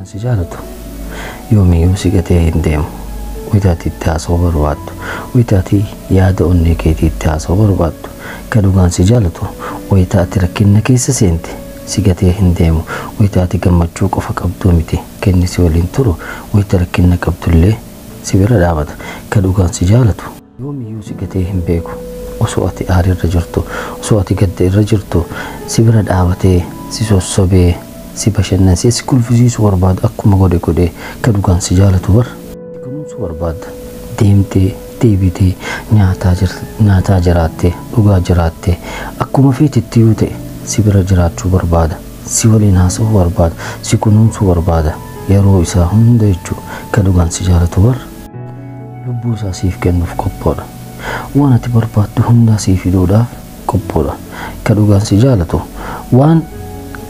dhugaan si jaalatu yoomiyyuu si gatee hin deemu. Wayitaati itti haasa'uu barbaaddu, wayitaati yaada onnee keetii itti haasa'uu barbaaddu. Ka dhugaan si jaalatu wayitaati rakkina keessa seente si gatee hin deemu. Wayitaati gammachuu qofa qabdu miti kenni si waliin turu. Wayita rakkina qabdullee si bira dhaabata. Ka dhugaan si jaalatu yoomiyyuu si gatee hin beeku. Osoo ati aarii irra jirtu, osoo ati gadda irra jirtu si bira dhaabatee si sossobee si bashannansiisee si kulfisiisuu barbaada. Akkuma godhe ka dhugaan si jaalatu bar kunuunsu barbaada. Deemtee deebitee nyaataa jiraattee dhugaa jiraattee akkuma feetitti yoo ta'e si bira jiraachuu barbaada. Si waliin haasa'uu barbaada. Si kunuunsuu barbaada. Yeroo isaa hunda jechuu ka dhugaan si jaalatu bar lubbuu isaa siif kennuuf qophoodha. Waan ati barbaaddu hunda siif fiduudhaaf qophoodha. Ka dhugaan si jaalatu waan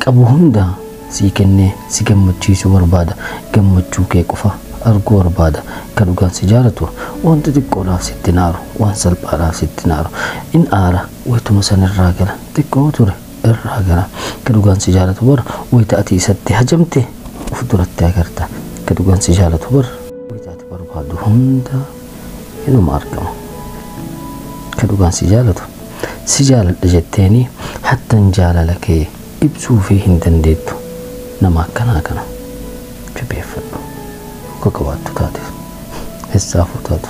qabu hunda si kennee si gammachiisuu barbaada. Gammachuu kee qofa arguu barbaada. Ka dhugaan si jaalatu wanta xiqqoodhaaf sitti naaru, waan salphaadhaaf sitti naaru in aara wayituma san irraa gala. Xiqqoo ture irraa gala. Ka dhugaan si jaalatu bar wayita ati isatti hajamte of duratti agarta. Ka dhugaan si jaalatu bar wayita ati barbaaddu hunda inuma argama. Ka dhugaan si jaalatu si jaaladha jetteeni hattan jaalala kee ibsuu fi hin dandeettu. Nama akkanaa kana jabeeffadhu. Akka qabaattu taate eessaafuu taatu.